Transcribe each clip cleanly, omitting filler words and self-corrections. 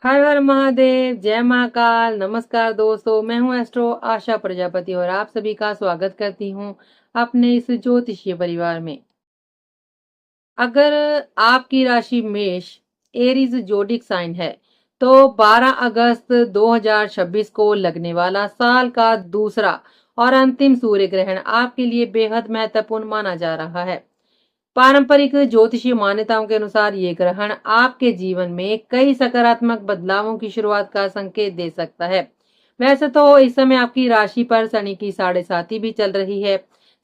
हर हर महादेव, जय महाकाल। नमस्कार दोस्तों, मैं हूं एस्ट्रो आशा प्रजापति और आप सभी का स्वागत करती हूं अपने इस ज्योतिषीय परिवार में। अगर आपकी राशि मेष एरीज जोडिक साइन है तो 12 अगस्त 2026 को लगने वाला साल का दूसरा और अंतिम सूर्य ग्रहण आपके लिए बेहद महत्वपूर्ण माना जा रहा है। पारंपरिक ज्योतिषीय मान्यताओं के अनुसार ये ग्रहण आपके जीवन में कई सकारात्मक बदलावों की शुरुआत का संकेत दे सकता है। वैसे तो इस समय आपकी राशि पर शनि की साढ़े साती भी चल रही है।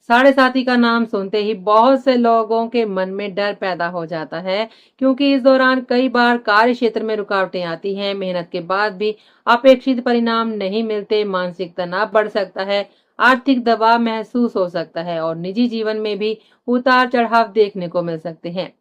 साढ़े साती का नाम सुनते ही बहुत से लोगों के मन में डर पैदा हो जाता है, क्योंकि इस दौरान कई बार कार्य क्षेत्र में रुकावटें आती हैं। मेहनत के बाद भी अपेक्षित परिणाम नहीं मिलते, मानसिक तनाव बढ़ सकता है, आर्थिक दबाव महसूस हो सकता है और निजी जीवन में भी उतार चढ़ाव देखने को मिल सकते हैं।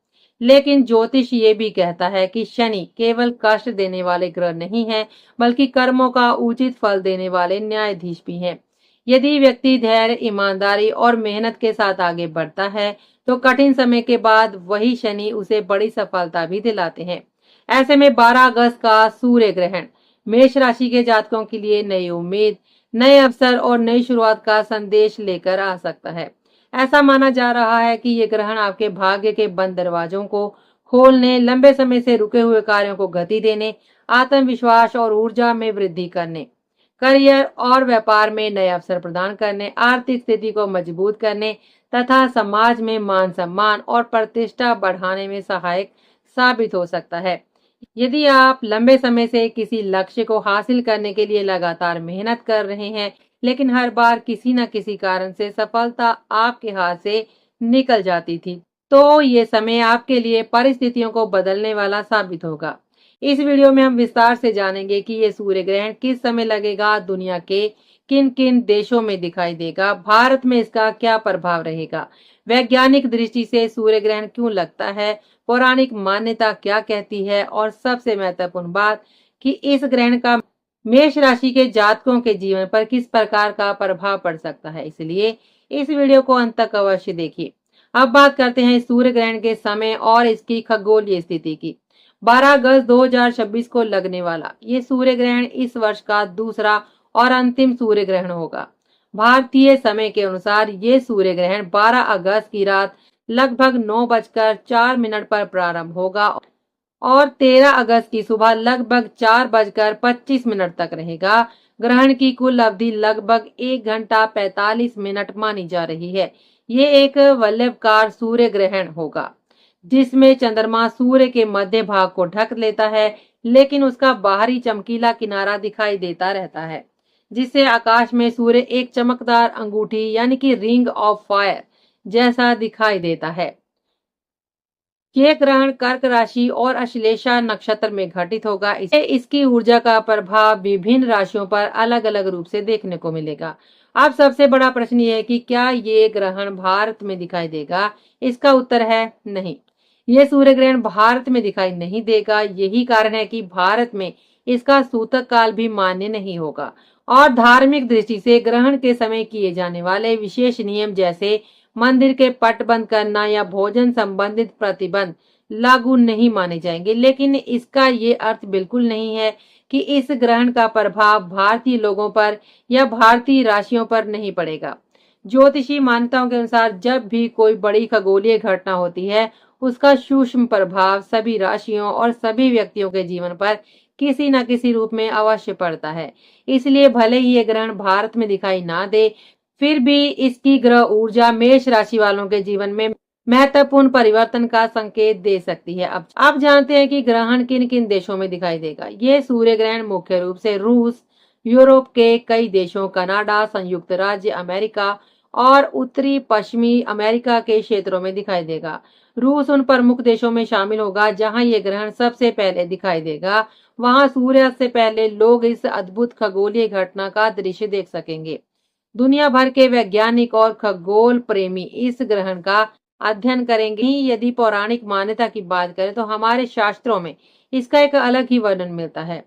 लेकिन ज्योतिष ये भी कहता है कि शनि केवल कष्ट देने वाले ग्रह नहीं है, बल्कि कर्मों का उचित फल देने वाले न्यायाधीश भी हैं। यदि व्यक्ति धैर्य, ईमानदारी और मेहनत के साथ आगे बढ़ता है तो कठिन समय के बाद वही शनि उसे बड़ी सफलता भी दिलाते हैं। ऐसे में 12 अगस्त का सूर्य ग्रहण मेष राशि के जातकों के लिए नई उम्मीद, नए अवसर और नई शुरुआत का संदेश लेकर आ सकता है। ऐसा माना जा रहा है कि ये ग्रहण आपके भाग्य के बंद दरवाजों को खोलने, लंबे समय से रुके हुए कार्यों को गति देने, आत्मविश्वास और ऊर्जा में वृद्धि करने, करियर और व्यापार में नए अवसर प्रदान करने, आर्थिक स्थिति को मजबूत करने तथा समाज में मान सम्मान और प्रतिष्ठा बढ़ाने में सहायक साबित हो सकता है। यदि आप लंबे समय से किसी लक्ष्य को हासिल करने के लिए लगातार मेहनत कर रहे हैं, लेकिन हर बार किसी न किसी कारण से सफलता आपके हाथ से निकल जाती थी, तो ये समय आपके लिए परिस्थितियों को बदलने वाला साबित होगा। इस वीडियो में हम विस्तार से जानेंगे कि ये सूर्य ग्रहण किस समय लगेगा, दुनिया के किन किन देशों में दिखाई देगा, भारत में इसका क्या प्रभाव रहेगा, वैज्ञानिक दृष्टि से सूर्य ग्रहण क्यों लगता है, पौराणिक मान्यता क्या कहती है और सबसे महत्वपूर्ण बात कि इस ग्रहण का मेष राशि के जातकों के जीवन पर किस प्रकार का प्रभाव पड़ सकता है। इसलिए इस वीडियो को अंत तक अवश्य देखिए। अब बात करते हैं सूर्य ग्रहण के समय और इसकी खगोलीय स्थिति की। 12 अगस्त 2026 को लगने वाला ये सूर्य ग्रहण इस वर्ष का दूसरा और अंतिम सूर्य ग्रहण होगा। भारतीय समय के अनुसार ये सूर्य ग्रहण 12 अगस्त की रात लगभग 9:04 पर प्रारंभ होगा और 13 अगस्त की सुबह लगभग 4:25 तक रहेगा। ग्रहण की कुल अवधि लगभग 1 घंटा 45 मिनट मानी जा रही है। ये एक वलयाकार सूर्य ग्रहण होगा, जिसमें चंद्रमा सूर्य के मध्य भाग को ढक लेता है, लेकिन उसका बाहरी चमकीला किनारा दिखाई देता रहता है, जिससे आकाश में सूर्य एक चमकदार अंगूठी यानी कि रिंग ऑफ फायर जैसा दिखाई देता है। ये ग्रहण कर्क राशि और अश्लेषा नक्षत्र में घटित होगा। इसे इसकी ऊर्जा का प्रभाव विभिन्न राशियों पर अलग अलग रूप से देखने को मिलेगा। अब सबसे बड़ा प्रश्न ये है कि क्या ये ग्रहण भारत में दिखाई देगा? इसका उत्तर है नहीं। ये सूर्य ग्रहण भारत में दिखाई नहीं देगा। यही कारण है कि भारत में इसका सूतक काल भी मान्य नहीं होगा और धार्मिक दृष्टि से ग्रहण के समय किए जाने वाले विशेष नियम जैसे मंदिर के पट बंद करना या भोजन संबंधित प्रतिबंध लागू नहीं माने जाएंगे। लेकिन इसका ये अर्थ बिल्कुल नहीं है कि इस ग्रहण का प्रभाव भारतीय लोगों पर या भारतीय राशियों पर नहीं पड़ेगा। ज्योतिषी मान्यताओं के अनुसार जब भी कोई बड़ी खगोलीय घटना होती है, उसका सूक्ष्म प्रभाव सभी राशियों और सभी व्यक्तियों के जीवन पर किसी न किसी रूप में अवश्य पड़ता है। इसलिए भले ही ये ग्रहण भारत में दिखाई ना दे, फिर भी इसकी ग्रह ऊर्जा मेष राशि वालों के जीवन में महत्वपूर्ण परिवर्तन का संकेत दे सकती है। अब जानते हैं कि ग्रहण किन किन देशों में दिखाई देगा। ये सूर्य ग्रहण मुख्य रूप से रूस, यूरोप के कई देशों, कनाडा, संयुक्त राज्य अमेरिका और उत्तरी पश्चिमी अमेरिका के क्षेत्रों में दिखाई देगा। रूस उन प्रमुख देशों में शामिल होगा जहां ये ग्रहण सबसे पहले दिखाई देगा। वहां सूर्यास्त से पहले लोग इस अद्भुत खगोलीय घटना का दृश्य देख सकेंगे। दुनिया भर के वैज्ञानिक और खगोल प्रेमी इस ग्रहण का अध्ययन करेंगे। यदि पौराणिक मान्यता की बात करें तो हमारे शास्त्रों में इसका एक अलग ही वर्णन मिलता है।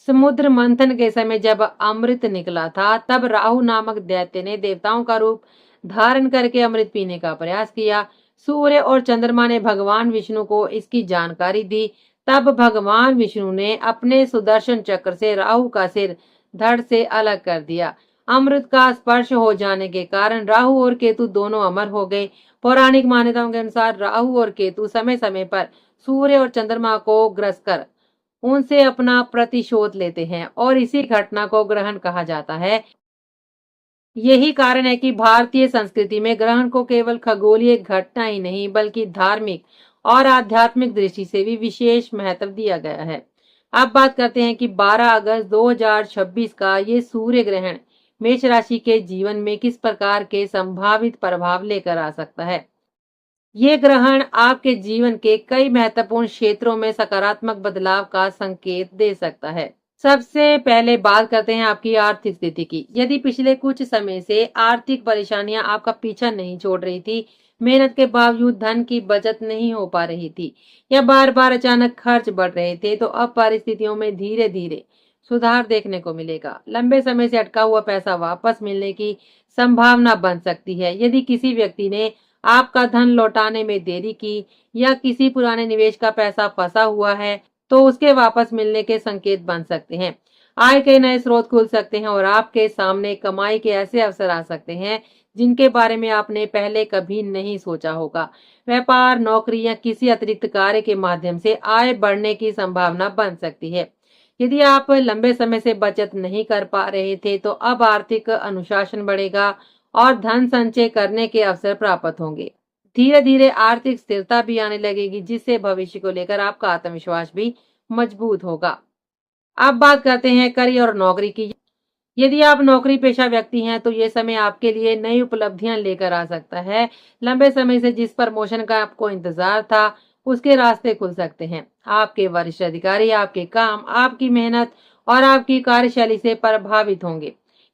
समुद्र मंथन के समय जब अमृत निकला था, तब राहु नामक दैत्य ने देवताओं का रूप धारण करके अमृत पीने का प्रयास किया। सूर्य और चंद्रमा ने भगवान विष्णु को इसकी जानकारी दी तब भगवान विष्णु ने अपने सुदर्शन चक्र से राहु का सिर धड़ से अलग कर दिया। अमृत का स्पर्श हो जाने के कारण राहु और केतु दोनों अमर हो गए। पौराणिक मान्यताओं के अनुसार राहु और केतु समय समय पर सूर्य और चंद्रमा को ग्रस कर उनसे अपना प्रतिशोध लेते हैं और इसी घटना को ग्रहण कहा जाता है। यही कारण है कि भारतीय संस्कृति में ग्रहण को केवल खगोलीय घटना ही नहीं बल्कि धार्मिक और आध्यात्मिक दृष्टि से भी विशेष महत्व दिया गया है। अब बात करते हैं कि 12 अगस्त 2026 का ये सूर्य ग्रहण मेष राशि के जीवन में किस प्रकार के संभावित प्रभाव लेकर आ सकता है। ये ग्रहण आपके जीवन के कई महत्वपूर्ण क्षेत्रों में सकारात्मक बदलाव का संकेत दे सकता है। सबसे पहले बात करते हैं आपकी आर्थिक स्थिति की। यदि पिछले कुछ समय से आर्थिक परेशानियां आपका पीछा नहीं छोड़ रही थी, मेहनत के बावजूद धन की बचत नहीं हो पा रही थी या बार बार अचानक खर्च बढ़ रहे थे, तो अब परिस्थितियों में धीरे धीरे सुधार देखने को मिलेगा। लंबे समय से अटका हुआ पैसा वापस मिलने की संभावना बन सकती है। यदि किसी व्यक्ति ने आपका धन लौटाने में देरी की या किसी पुराने निवेश का पैसा फंसा हुआ है, तो उसके वापस मिलने के संकेत बन सकते हैं। आय के नए स्रोत खुल सकते हैं और आपके सामने कमाई के ऐसे अवसर आ सकते हैं जिनके बारे में आपने पहले कभी नहीं सोचा होगा। व्यापार, नौकरी या किसी अतिरिक्त कार्य के माध्यम से आय बढ़ने की संभावना बन सकती है। यदि आप लंबे समय से बचत नहीं कर पा रहे थे, तो अब आर्थिक अनुशासन बढ़ेगा और धन संचय करने के अवसर प्राप्त होंगे। धीरे धीरे आर्थिक स्थिरता भी आने लगेगी, जिससे भविष्य को लेकर आपका आत्मविश्वास भी मजबूत होगा। अब बात करते हैं करियर और नौकरी की। यदि आप नौकरी पेशा व्यक्ति हैं, तो ये समय आपके लिए नई उपलब्धियां लेकर आ सकता है। लंबे समय से जिस प्रमोशन का आपको इंतजार था, उसके रास्ते खुल सकते हैं। आपके वरिष्ठ अधिकारी आपके काम, आपकी मेहनत और आपकी कार्यशैली से प्रभावित होंगे।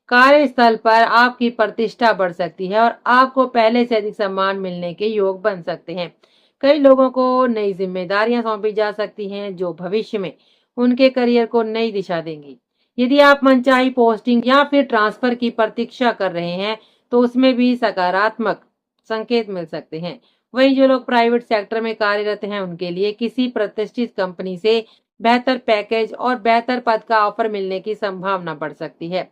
कार्यस्थल पर आपकी प्रतिष्ठा बढ़ सकती है और आपको पहले से अधिक सम्मान मिलने के योग बन सकते हैं। कई लोगों को नई जिम्मेदारियां सौंपी जा सकती हैं, जो भविष्य में उनके करियर को नई दिशा देंगी। यदि आप मनचाही पोस्टिंग या फिर ट्रांसफर की प्रतीक्षा कर रहे हैं, तो उसमें भी सकारात्मक संकेत मिल सकते हैं। वहीं जो लोग प्राइवेट सेक्टर में कार्यरत हैं, उनके लिए किसी प्रतिष्ठित कंपनी से बेहतर पैकेज और बेहतर पद का ऑफर मिलने की संभावना बढ़ सकती है।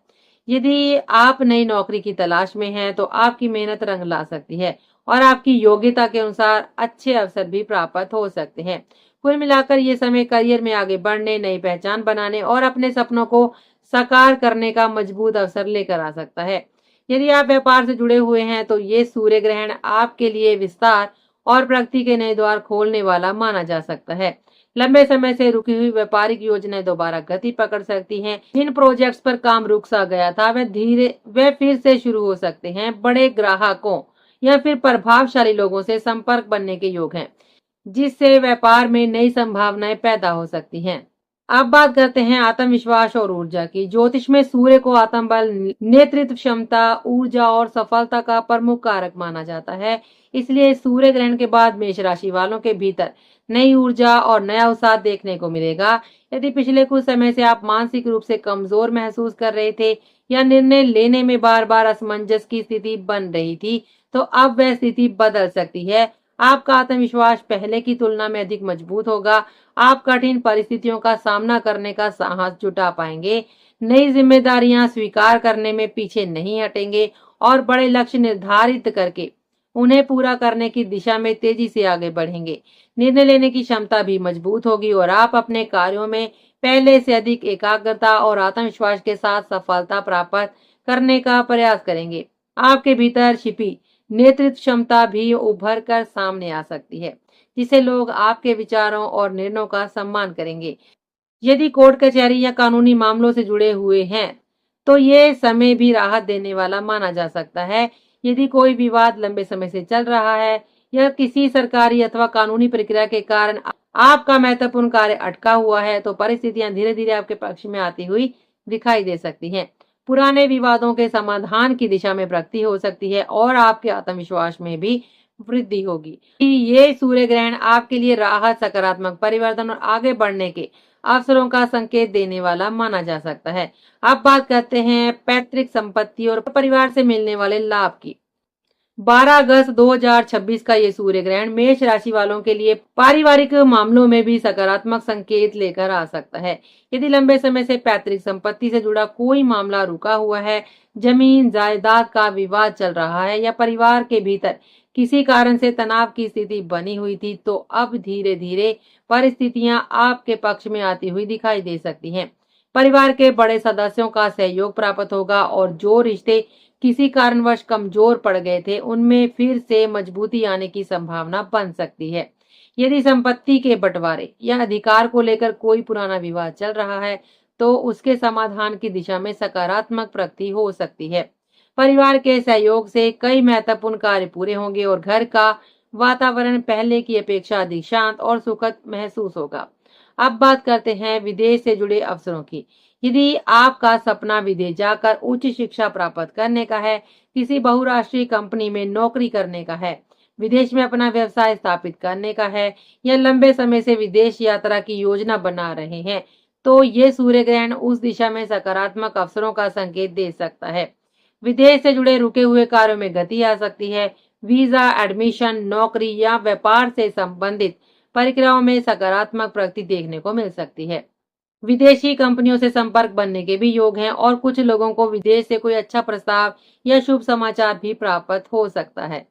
यदि आप नई नौकरी की तलाश में हैं, तो आपकी मेहनत रंग ला सकती है और आपकी योग्यता के अनुसार अच्छे अवसर भी प्राप्त हो सकते हैं। कुल मिलाकर ये समय करियर में आगे बढ़ने, नई पहचान बनाने और अपने सपनों को साकार करने का मजबूत अवसर लेकर आ सकता है। यदि आप व्यापार से जुड़े हुए हैं, तो ये सूर्य ग्रहण आपके लिए विस्तार और प्रगति के नए द्वार खोलने वाला माना जा सकता है। लंबे समय से रुकी हुई व्यापारिक योजनाएं दोबारा गति पकड़ सकती हैं। जिन प्रोजेक्ट्स पर काम रुक सा गया था, वे फिर से शुरू हो सकते हैं। बड़े ग्राहकों या फिर प्रभावशाली लोगों से संपर्क बनने के योग हैं, जिससे व्यापार में नई संभावनाएं पैदा हो सकती हैं। अब बात करते हैं आत्मविश्वास और ऊर्जा की। ज्योतिष में सूर्य को आत्मबल, नेतृत्व क्षमता, ऊर्जा और सफलता का प्रमुख कारक माना जाता है। इसलिए सूर्य ग्रहण के बाद मेष राशि वालों के भीतर नई ऊर्जा और नया उत्साह देखने को मिलेगा। यदि पिछले कुछ समय से आप मानसिक रूप से कमजोर महसूस कर रहे थे या निर्णय लेने में बार बार असमंजस की स्थिति बन रही थी, तो अब वह स्थिति बदल सकती है। आपका आत्मविश्वास पहले की तुलना में अधिक मजबूत होगा। आप कठिन परिस्थितियों का सामना करने का साहस जुटा पाएंगे। नई जिम्मेदारियां स्वीकार करने में पीछे नहीं हटेंगे और बड़े लक्ष्य निर्धारित करके उन्हें पूरा करने की दिशा में तेजी से आगे बढ़ेंगे। निर्णय लेने की क्षमता भी मजबूत होगी और आप अपने कार्यों में पहले से अधिक एकाग्रता और आत्मविश्वास के साथ सफलता प्राप्त करने का प्रयास करेंगे। आपके भीतर छिपी नेतृत्व क्षमता भी उभर कर सामने आ सकती है, जिसे लोग आपके विचारों और निर्णयों का सम्मान करेंगे। यदि कोर्ट कचहरी या कानूनी मामलों से जुड़े हुए हैं, तो ये समय भी राहत देने वाला माना जा सकता है। यदि कोई विवाद लंबे समय से चल रहा है या किसी सरकारी अथवा कानूनी प्रक्रिया के कारण आपका महत्वपूर्ण कार्य अटका हुआ है, तो परिस्थितियां धीरे धीरे आपके पक्ष में आती हुई दिखाई दे सकती हैं। पुराने विवादों के समाधान की दिशा में प्रगति हो सकती है और आपके आत्मविश्वास में भी वृद्धि होगी। ये सूर्य ग्रहण आपके लिए राहत, सकारात्मक परिवर्तन और आगे बढ़ने के अवसरों का संकेत देने वाला माना जा सकता है। अब बात करते हैं पैतृक संपत्ति और परिवार से मिलने वाले लाभ की। 12 अगस्त 2026 का ये सूर्य ग्रहण मेष राशि वालों के लिए पारिवारिक मामलों में भी सकारात्मक संकेत लेकर आ सकता है। यदि लंबे समय से पैतृक संपत्ति से जुड़ा कोई मामला रुका हुआ है, जमीन जायदाद का विवाद चल रहा है या परिवार के भीतर किसी कारण से तनाव की स्थिति बनी हुई थी, तो अब धीरे धीरे परिस्थितियां आपके पक्ष में आती हुई दिखाई दे सकती हैं। परिवार के बड़े सदस्यों का सहयोग प्राप्त होगा और जो रिश्ते किसी कारणवश कमजोर पड़ गए थे, उनमें फिर से मजबूती आने की संभावना बन सकती है। यदि संपत्ति के बंटवारे या अधिकार को लेकर कोई पुराना विवाद चल रहा है, तो उसके समाधान की दिशा में सकारात्मक प्रगति हो सकती है। परिवार के सहयोग से कई महत्वपूर्ण कार्य पूरे होंगे और घर का वातावरण पहले की अपेक्षा अधिक शांत और सुखद महसूस होगा। अब बात करते हैं विदेश से जुड़े अवसरों की। यदि आपका सपना विदेश जाकर उच्च शिक्षा प्राप्त करने का है, किसी बहुराष्ट्रीय कंपनी में नौकरी करने का है, विदेश में अपना व्यवसाय स्थापित करने का है या लंबे समय से विदेश यात्रा की योजना बना रहे हैं, तो ये सूर्य ग्रहण उस दिशा में सकारात्मक अवसरों का संकेत दे सकता है। विदेश से जुड़े रुके हुए कार्यों में गति आ सकती है। वीजा, एडमिशन, नौकरी या व्यापार से संबंधित प्रक्रियाओं में सकारात्मक प्रगति देखने को मिल सकती है। विदेशी कंपनियों से संपर्क बनने के भी योग हैं और कुछ लोगों को विदेश से कोई अच्छा प्रस्ताव या शुभ समाचार भी प्राप्त हो सकता है।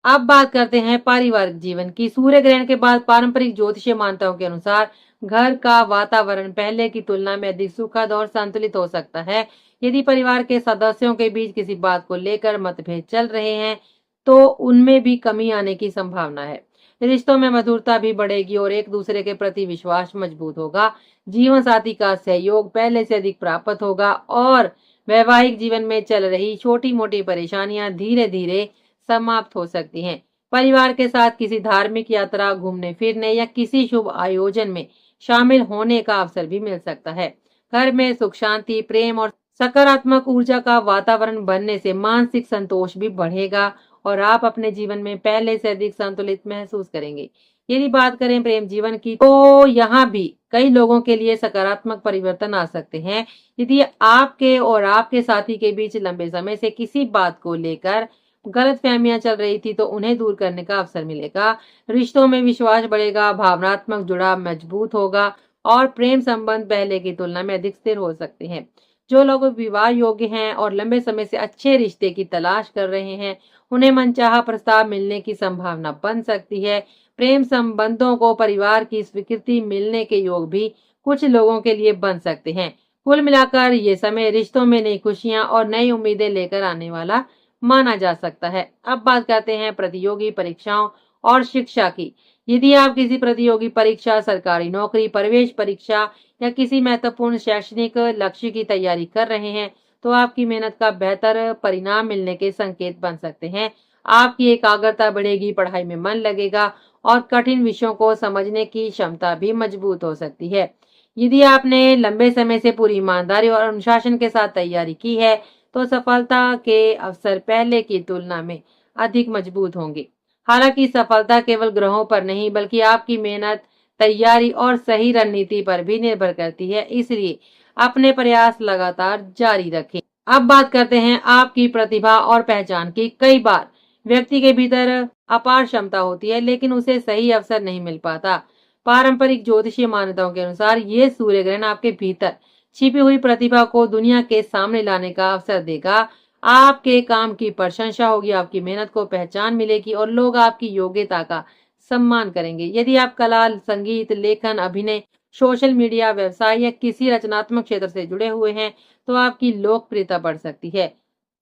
अब बात करते हैं पारिवारिक जीवन की। सूर्य ग्रहण के बाद पारंपरिक ज्योतिषीय मान्यताओं के अनुसार घर का वातावरण पहले की तुलना में अधिक सुखद और संतुलित हो सकता है। यदि परिवार के सदस्यों के बीच किसी बात को लेकर मतभेद चल रहे हैं, तो उनमें भी कमी आने की संभावना है। रिश्तों में मधुरता भी बढ़ेगी और एक दूसरे के प्रति विश्वास मजबूत होगा। जीवन साथी का सहयोग पहले से अधिक प्राप्त होगा और वैवाहिक जीवन में चल रही छोटी मोटी परेशानियां धीरे धीरे समाप्त हो सकती हैं। परिवार के साथ किसी धार्मिक यात्रा, घूमने फिरने या किसी शुभ आयोजन में शामिल होने का अवसर भी मिल सकता है। घर में सुख शांति, प्रेम और सकारात्मक ऊर्जा का वातावरण बनने से मानसिक संतोष भी बढ़ेगा और आप अपने जीवन में पहले से अधिक संतुलित महसूस करेंगे। यदि बात करें प्रेम जीवन की, तो यहाँ भी कई लोगों के लिए सकारात्मक परिवर्तन आ सकते हैं। यदि आपके और आपके साथी के बीच लंबे समय से किसी बात को लेकर गलतफहमियां चल रही थी, तो उन्हें दूर करने का अवसर मिलेगा। रिश्तों में विश्वास बढ़ेगा, भावनात्मक जुड़ाव मजबूत होगा और प्रेम संबंध पहले की तुलना में अधिक स्थिर हो सकते हैं। जो लोग विवाह योग्य हैं और लंबे समय से अच्छे रिश्ते की तलाश कर रहे हैं, उन्हें मनचाहा प्रस्ताव मिलने की संभावना बन सकती है। प्रेम संबंधों को परिवार की स्वीकृति मिलने के योग भी कुछ लोगों के लिए बन सकते हैं। कुल मिलाकर ये समय रिश्तों में नई खुशियां और नई उम्मीदें लेकर आने वाला माना जा सकता है। अब बात करते हैं प्रतियोगी परीक्षाओं और शिक्षा की। यदि आप किसी प्रतियोगी परीक्षा, सरकारी नौकरी, प्रवेश परीक्षा या किसी महत्वपूर्ण शैक्षणिक लक्ष्य की तैयारी कर रहे हैं, तो आपकी मेहनत का बेहतर परिणाम मिलने के संकेत बन सकते हैं। आपकी एकाग्रता बढ़ेगी, पढ़ाई में मन लगेगा और कठिन विषयों को समझने की क्षमता भी मजबूत हो सकती है। यदि आपने लंबे समय से पूरी ईमानदारी और अनुशासन के साथ तैयारी की है, तो सफलता के अवसर पहले की तुलना में अधिक मजबूत होंगे। हालांकि सफलता केवल ग्रहों पर नहीं, बल्कि आपकी मेहनत, तैयारी और सही रणनीति पर भी निर्भर करती है। इसलिए अपने प्रयास लगातार जारी रखें। अब बात करते हैं आपकी प्रतिभा और पहचान की। कई बार व्यक्ति के भीतर अपार क्षमता होती है, लेकिन उसे सही अवसर नहीं मिल पाता। पारंपरिक ज्योतिषीय मान्यताओं के अनुसार ये सूर्य ग्रहण आपके भीतर छिपी हुई प्रतिभा को दुनिया के सामने लाने का अवसर देगा। आपके काम की प्रशंसा होगी, आपकी मेहनत को पहचान मिलेगी और लोग आपकी योग्यता का सम्मान करेंगे। यदि आप कला, संगीत, लेखन, अभिनय, सोशल मीडिया, व्यवसाय या किसी रचनात्मक क्षेत्र से जुड़े हुए हैं, तो आपकी लोकप्रियता बढ़ सकती है।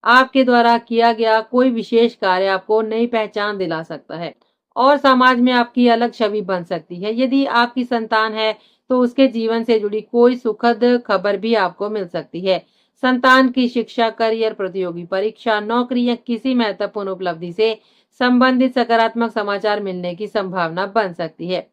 आपके द्वारा किया गया कोई विशेष कार्य आपको नई पहचान दिला सकता है और समाज में आपकी अलग छवि बन सकती है। यदि आपकी संतान है, तो उसके जीवन से जुड़ी कोई सुखद खबर भी आपको मिल सकती है। संतान की शिक्षा, करियर, प्रतियोगी परीक्षा, नौकरी या किसी महत्वपूर्ण उपलब्धि से संबंधित सकारात्मक समाचार मिलने की संभावना बन सकती है।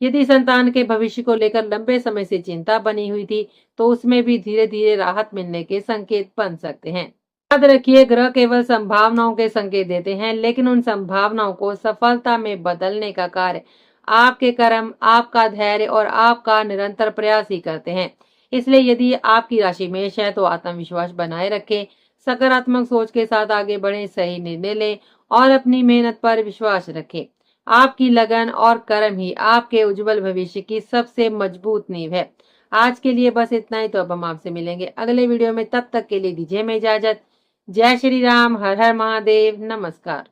यदि संतान के भविष्य को लेकर लंबे समय से चिंता बनी हुई थी, तो उसमें भी धीरे धीरे राहत मिलने के संकेत बन सकते हैं। याद रखिए, ग्रह केवल संभावनाओं के संकेत देते हैं, लेकिन उन संभावनाओं को सफलता में बदलने का कार्य आपके कर्म, आपका धैर्य और आपका निरंतर प्रयास ही करते हैं। इसलिए यदि आपकी राशि मेष है, तो आत्मविश्वास बनाए रखें, सकारात्मक सोच के साथ आगे बढ़ें, सही निर्णय लें और अपनी मेहनत पर विश्वास रखें। आपकी लगन और कर्म ही आपके उज्जवल भविष्य की सबसे मजबूत नींव है। आज के लिए बस इतना ही। तो अब हम आपसे मिलेंगे अगले वीडियो में। तब तक के लिए दीजिए हमें इजाजत। जय श्री राम, हर हर महादेव, नमस्कार।